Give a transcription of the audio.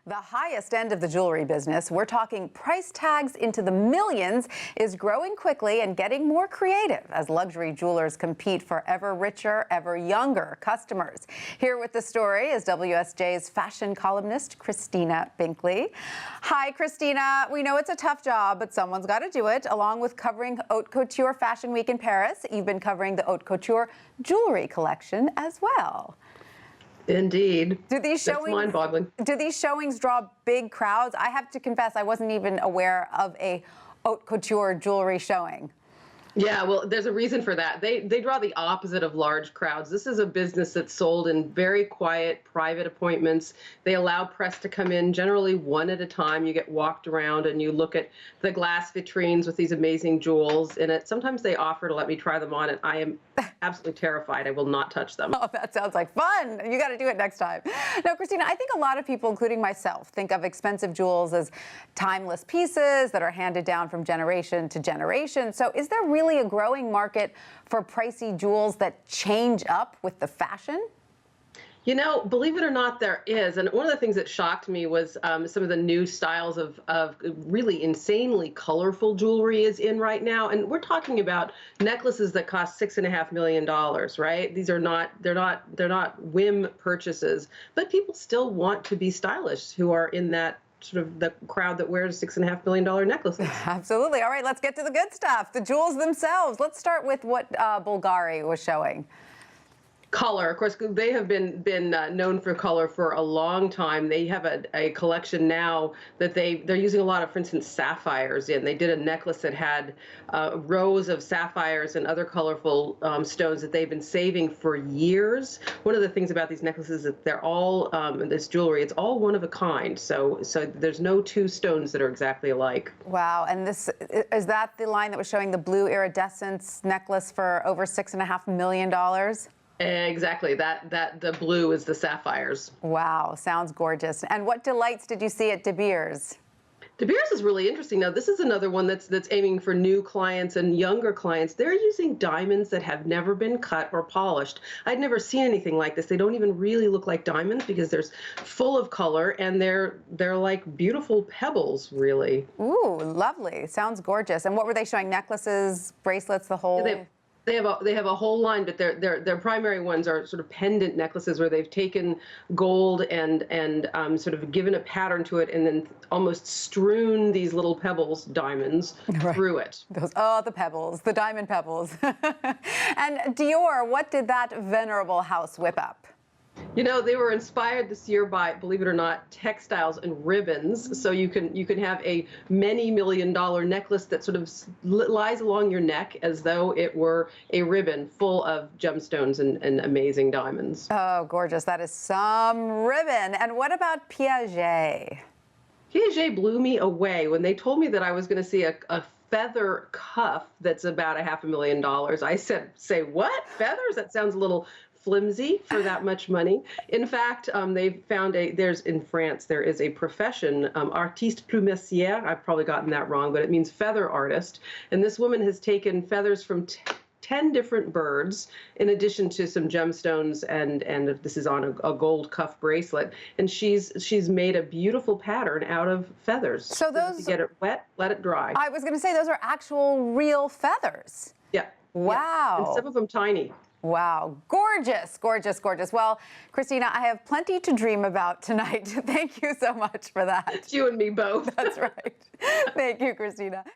The highest end of the jewelry business, we're talking price tags into the millions, is growing quickly and getting more creative as luxury jewelers compete for ever richer, ever younger customers. Here with the story is WSJ's fashion columnist, Christina Binkley. Hi, Christina. We know it's a tough job, but someone's got to do it. Along with covering Haute Couture Fashion Week in Paris, you've been covering the Haute Couture jewelry collection as well. Indeed. That's mind-boggling. Do these showings draw big crowds? I have to confess, I wasn't even aware of a haute couture jewelry showing. Yeah, well, there's a reason for that. They draw the opposite of large crowds. This is a business that's sold in very quiet, private appointments. They allow press to come in, generally one at a time. You get walked around and you look at the glass vitrines with these amazing jewels in it. Sometimes they offer to let me try them on, and I am absolutely terrified. I will not touch them. Oh, that sounds like fun. You got to do it next time. Now, Christina, I think a lot of people, including myself, think of expensive jewels as timeless pieces that are handed down from generation to generation. So is there really a growing market for pricey jewels that change up with the fashion? You know, believe it or not, there is. And one of the things that shocked me was some of the new styles of really insanely colorful jewelry is in right now. And we're talking about necklaces that cost $6.5 million, right? These are they're not whim purchases, but people still want to be stylish who are in that sort of the crowd that wears $6.5 million necklaces. Absolutely. All right, let's get to the good stuff, the jewels themselves. Let's start with what Bulgari was showing. Color, of course, they have been known for color for a long time. They have a collection now that they're using a lot of, for instance, sapphires in. They did a necklace that had rows of sapphires and other colorful stones that they've been saving for years. One of the things about these necklaces is that they're all this jewelry. It's all one of a kind. So there's no two stones that are exactly alike. Wow, and this is that the line that was showing the blue iridescence necklace for over $6.5 million? Exactly. The blue is the sapphires. Wow, sounds gorgeous. And what delights did you see at DeBeers? DeBeers is really interesting. Now, this is another one that's aiming for new clients and younger clients. They're using diamonds that have never been cut or polished. I'd never seen anything like this. They don't even really look like diamonds because they're full of color and they're like beautiful pebbles, really. Ooh, lovely. Sounds gorgeous. And what were they showing? Necklaces, bracelets, the whole? Yeah, they have a whole line, but their primary ones are sort of pendant necklaces where they've taken gold and sort of given a pattern to it and then almost strewn these little pebbles, diamonds, through it. The pebbles, the diamond pebbles. And Dior, what did that venerable house whip up? You know, they were inspired this year by, believe it or not, textiles and ribbons. So you can have a many $million-dollar necklace that sort of lies along your neck as though it were a ribbon full of gemstones and amazing diamonds. Oh, gorgeous. That is some ribbon. And what about Piaget? Piaget blew me away when they told me that I was going to see a feather cuff that's about $500,000. I said, say what? Feathers? That sounds a little flimsy for that much money. In fact, they've found in France, there is a profession, artiste plumissière. I've probably gotten that wrong, but it means feather artist. And this woman has taken feathers from 10 different birds, in addition to some gemstones, and this is on a gold cuff bracelet. And she's made a beautiful pattern out of feathers. So those, you get it wet, let it dry. I was going to say, those are actual real feathers. Yeah. Wow. Yeah. And some of them tiny. Wow. Gorgeous, gorgeous, gorgeous. Well, Christina, I have plenty to dream about tonight. Thank you so much for that. You and me both. That's right. Thank you, Christina.